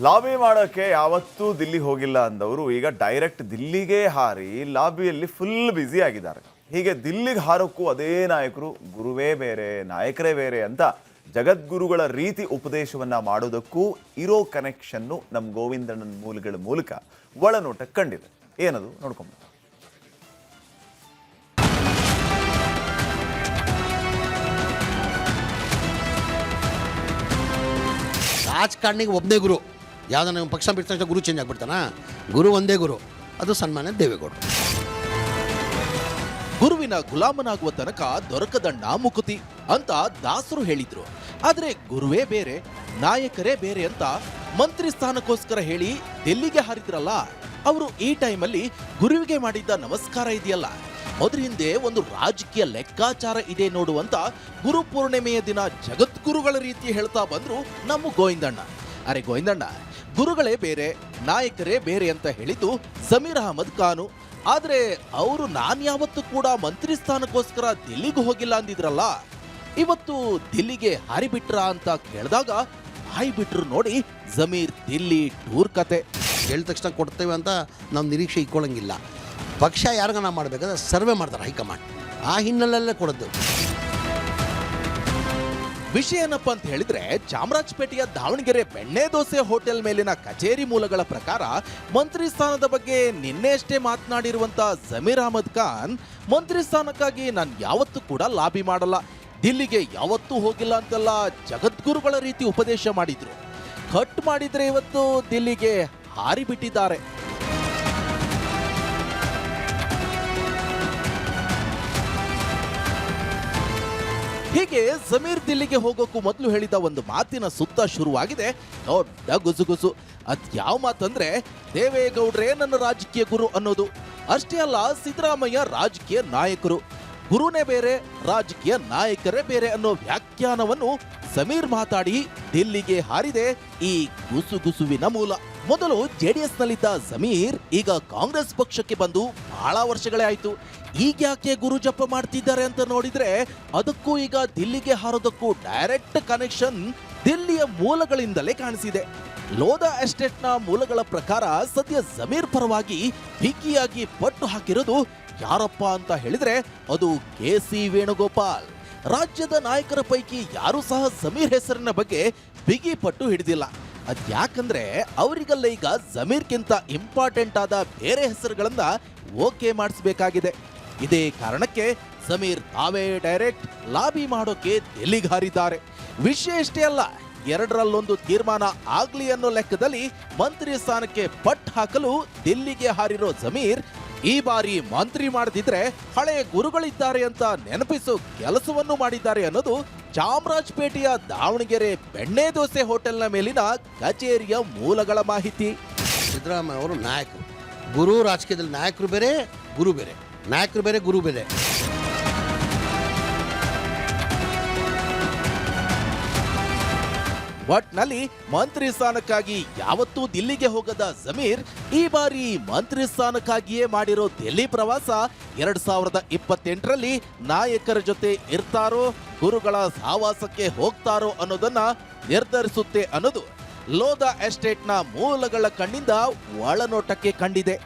Lobby ಮಾಡೋಕ್ಕೆ ಯಾವತ್ತೂ ದಿಲ್ಲಿ ಹೋಗಿಲ್ಲ ಅಂದವರು ಈಗ ಡೈರೆಕ್ಟ್ ದಿಲ್ಲಿಗೆ ಹಾರಿ ಲಾಬಿಯಲ್ಲಿ ಫುಲ್ ಬ್ಯುಸಿ ಆಗಿದ್ದಾರೆ. ಹೀಗೆ ದಿಲ್ಲಿಗೆ ಹಾರೋಕ್ಕೂ ಅದೇ ನಾಯಕರು ಗುರುವೇ ಬೇರೆ ನಾಯಕರೇ ಬೇರೆ ಅಂತ ಜಗದ್ಗುರುಗಳ ರೀತಿ ಉಪದೇಶವನ್ನ ಮಾಡೋದಕ್ಕೂ ಇರೋ ಕನೆಕ್ಷನ್ನು ನಮ್ಮ ಗೋವಿಂದಣ್ಣನ ಮೂಲಗಳ ಮೂಲಕ ಒಳನೋಟಕ್ಕೆ ಕಂಡಿದೆ. ಏನದು ನೋಡ್ಕೊಂಬ. ರಾಜಕಾರಣಿಗೆ ಒಬ್ಬನೇ ಗುರು. ಯಾವುದನ್ನ ಪಕ್ಷ ಬಿಟ್ಟ ತಕ್ಷಣ ಗುರು ಚೇಂಜ್ ಆಗ್ಬಿಡ್ತಾನ? ಗುರು ಒಂದೇ ಗುರು, ಅದು ಸನ್ಮಾನ್ಯ ದೇವೇಗೌಡರು. ಗುರುವಿನ ಗುಲಾಮನಾಗುವ ತನಕ ದೊರಕದಣ್ಣ ಮುಕುತಿ ಅಂತ ದಾಸರು ಹೇಳಿದ್ರು. ಆದ್ರೆ ಗುರುವೇ ಬೇರೆ ನಾಯಕರೇ ಬೇರೆ ಅಂತ ಮಂತ್ರಿ ಸ್ಥಾನಕ್ಕೋಸ್ಕರ ಹೇಳಿ ದಿಲ್ಲಿಗೆ ಹಾರಿದ್ರಲ್ಲ ಅವರು. ಈ ಟೈಮಲ್ಲಿ ಗುರುವಿಗೆ ಮಾಡಿದ್ದ ನಮಸ್ಕಾರ ಇದೆಯಲ್ಲ, ಅದ್ರ ಹಿಂದೆ ಒಂದು ರಾಜಕೀಯ ಲೆಕ್ಕಾಚಾರ ಇದೆ ನೋಡುವಂತ ಗುರು ಪೂರ್ಣಿಮೆಯ ದಿನ ಜಗದ್ಗುರುಗಳ ರೀತಿ ಹೇಳ್ತಾ ಬಂದ್ರು ನಮ್ಮ ಗೋವಿಂದಣ್ಣ. ಅರೆ ಗೋವಿಂದಣ್ಣ, ಗುರುಗಳೇ ಬೇರೆ ನಾಯಕರೇ ಬೇರೆ ಅಂತ ಹೇಳಿದ್ದು ಜಮೀರ್ ಅಹಮದ್ ಖಾನು. ಆದ್ರೆ ಅವರು ನಾನ್ಯಾವತ್ತೂ ಕೂಡ ಮಂತ್ರಿ ಸ್ಥಾನಕ್ಕೋಸ್ಕರ ದಿಲ್ಲಿಗೆ ಹೋಗಿಲ್ಲ ಅಂದಿದ್ರಲ್ಲ, ಇವತ್ತು ದಿಲ್ಲಿಗೆ ಹಾರಿಬಿಟ್ರ ಅಂತ ಕೇಳಿದಾಗ ಹಾಯ್ ಬಿಟ್ರು ನೋಡಿ ಜಮೀರ್ ದಿಲ್ಲಿ ಟೂರ್ ಕತೆ. ಹೇಳಿದ ತಕ್ಷಣ ಕೊಡ್ತೇವೆ ಅಂತ ನಾವು ನಿರೀಕ್ಷೆ ಇಟ್ಕೊಳ್ಳಂಗಿಲ್ಲ. ಪಕ್ಷ ಯಾರಿಗಾನ ಮಾಡಬೇಕಾದ್ರೆ ಸರ್ವೆ ಮಾಡ್ತಾರೆ ಹೈಕಮಾಂಡ್, ಆ ಹಿನ್ನೆಲೆಯಲ್ಲೇ ಕೊಡದ್ದು. ವಿಷಯ ಏನಪ್ಪ ಅಂತ ಹೇಳಿದ್ರೆ, ಚಾಮರಾಜಪೇಟೆಯ ದಾವಣಗೆರೆ ಬೆಣ್ಣೆ ದೋಸೆ ಹೋಟೆಲ್ ಮೇಲಿನ ಕಚೇರಿ ಮೂಲಗಳ ಪ್ರಕಾರ ಮಂತ್ರಿ ಸ್ಥಾನದ ಬಗ್ಗೆ ನಿನ್ನೆಷ್ಟೇ ಮಾತನಾಡಿರುವಂತ ಜಮೀರ್ ಅಹಮದ್ ಖಾನ್, ಮಂತ್ರಿ ಸ್ಥಾನಕ್ಕಾಗಿ ನಾನು ಯಾವತ್ತೂ ಕೂಡ ಲಾಬಿ ಮಾಡಲ್ಲ, ದಿಲ್ಲಿಗೆ ಯಾವತ್ತೂ ಹೋಗಿಲ್ಲ ಅಂತೆಲ್ಲ ಜಗದ್ಗುರುಗಳ ರೀತಿ ಉಪದೇಶ ಮಾಡಿದ್ರು. ಕಟ್ ಮಾಡಿದ್ರೆ ಇವತ್ತು ದಿಲ್ಲಿಗೆ ಹಾರಿಬಿಟ್ಟಿದ್ದಾರೆ. ಹೀಗೆ ಜಮೀರ್ ದಿಲ್ಲಿಗೆ ಹೋಗೋಕ್ಕೂ ಮೊದಲು ಹೇಳಿದ ಒಂದು ಮಾತಿನ ಸುತ್ತ ಶುರುವಾಗಿದೆ ದೊಡ್ಡ ಗುಸುಗುಸು. ಅದ್ಯಾವ ಮಾತಂದ್ರೆ, ದೇವೇಗೌಡ್ರೇ ನನ್ನ ರಾಜಕೀಯ ಗುರು ಅನ್ನೋದು. ಅಷ್ಟೇ ಅಲ್ಲ, ಸಿದ್ದರಾಮಯ್ಯ ರಾಜಕೀಯ ನಾಯಕರು, ಗುರುನೇ ಬೇರೆ ರಾಜಕೀಯ ನಾಯಕರೇ ಬೇರೆ ಅನ್ನೋ ವ್ಯಾಖ್ಯಾನವನ್ನು ಜಮೀರ್ ಮಾತಾಡಿ ದಿಲ್ಲಿಗೆ ಹಾರಿದೆ ಈ ಗುಸುಗುಸುವಿನ ಮೂಲ. ಮೊದಲು ಜೆಡಿಎಸ್ ನಲ್ಲಿದ್ದ ಜಮೀರ್ ಈಗ ಕಾಂಗ್ರೆಸ್ ಪಕ್ಷಕ್ಕೆ ಬಂದು ಬಹಳ ವರ್ಷಗಳೇ ಆಯ್ತು. ಈಗ ಯಾಕೆ ಗುರು ಜಪ ಮಾಡ್ತಿದ್ದಾರೆ ಅಂತ ನೋಡಿದ್ರೆ, ಅದಕ್ಕೂ ಈಗ ದಿಲ್ಲಿಗೆ ಹಾರೋದಕ್ಕೂ ಡೈರೆಕ್ಟ್ ಕನೆಕ್ಷನ್ ದಿಲ್ಲಿಯ ಮೂಲಗಳಿಂದಲೇ ಕಾಣಿಸಿದೆ. ಲೋಧಾ ಎಸ್ಟೇಟ್ನ ಮೂಲಗಳ ಪ್ರಕಾರ ಸದ್ಯ ಜಮೀರ್ ಪರವಾಗಿ ಬಿಗಿಯಾಗಿ ಪಟ್ಟು ಹಾಕಿರೋದು ಯಾರಪ್ಪ ಅಂತ ಹೇಳಿದ್ರೆ ಅದು ಕೆ.ಸಿ. ವೇಣುಗೋಪಾಲ್. ರಾಜ್ಯದ ನಾಯಕರ ಪೈಕಿ ಯಾರು ಸಹ ಜಮೀರ್ ಹೆಸರಿನ ಬಗ್ಗೆ ಬಿಗಿ ಪಟ್ಟು ಹಿಡಿದಿಲ್ಲ. ಅದ್ಯಾಕಂದ್ರೆ ಅವರಿಗೆಲ್ಲ ಈಗ ಜಮೀರ್ಗಿಂತ ಇಂಪಾರ್ಟೆಂಟ್ ಆದ ಬೇರೆ ಹೆಸರುಗಳನ್ನ ಓಕೆ ಮಾಡಿಸಬೇಕಾಗಿದೆ. ಇದೇ ಕಾರಣಕ್ಕೆ ಜಮೀರ್ ತಾವೇ ಡೈರೆಕ್ಟ್ ಲಾಬಿ ಮಾಡೋಕೆ ದಿಲ್ಲಿಗೆ ಹಾರಿದ್ದಾರೆ. ವಿಷಯ ಇಷ್ಟೇ ಅಲ್ಲ, ಎರಡರಲ್ಲೊಂದು ತೀರ್ಮಾನ ಆಗ್ಲಿ ಅನ್ನೋ ಲೆಕ್ಕದಲ್ಲಿ ಮಂತ್ರಿ ಸ್ಥಾನಕ್ಕೆ ಪಟ್ ಹಾಕಲು ದಿಲ್ಲಿಗೆ ಹಾರಿರೋ ಜಮೀರ್ ಈ ಬಾರಿ ಮಂತ್ರಿ ಮಾಡದಿದ್ರೆ ಹಳೆ ಗುರುಗಳಿದ್ದಾರೆ ಅಂತ ನೆನಪಿಸೋ ಕೆಲಸವನ್ನು ಮಾಡಿದ್ದಾರೆ ಅನ್ನೋದು ಚಾಮರಾಜಪೇಟೆಯ ದಾವಣಗೆರೆ ಬೆಣ್ಣೆ ದೋಸೆ ಹೋಟೆಲ್ನ ಮೇಲಿನ ಕಚೇರಿಯ ಮೂಲಗಳ ಮಾಹಿತಿ. ಸಿದ್ದರಾಮಯ್ಯ ಅವರು ನಾಯಕರು, ಗುರು ರಾಜಕೀಯದಲ್ಲಿ ನಾಯಕರು ಬೇರೆ ಗುರು ಬೇರೆ, ನಾಯಕರು ಬೇರೆ ಗುರು ಬೇರೆ. ಒಟ್ನಲ್ಲಿ ಮಂತ್ರಿ ಸ್ಥಾನಕ್ಕಾಗಿ ಯಾವತ್ತೂ ದಿಲ್ಲಿಗೆ ಹೋಗದ ಜಮೀರ್ ಈ ಬಾರಿ ಮಂತ್ರಿ ಸ್ಥಾನಕ್ಕಾಗಿಯೇ ಮಾಡಿರೋ ದಿಲ್ಲಿ ಪ್ರವಾಸ 2028ರಲ್ಲಿ ನಾಯಕರ ಜೊತೆ ಇರ್ತಾರೋ ಗುರುಗಳ ಸಹವಾಸಕ್ಕೆ ಹೋಗ್ತಾರೋ ಅನ್ನೋದನ್ನ ನಿರ್ಧರಿಸುತ್ತೆ ಅನ್ನೋದು ಲೋಧಾ ಎಸ್ಟೇಟ್ನ ಮೂಲಗಳ ಕಣ್ಣಿಂದ ಒಳನೋಟಕ್ಕೆ ಕಂಡಿದೆ.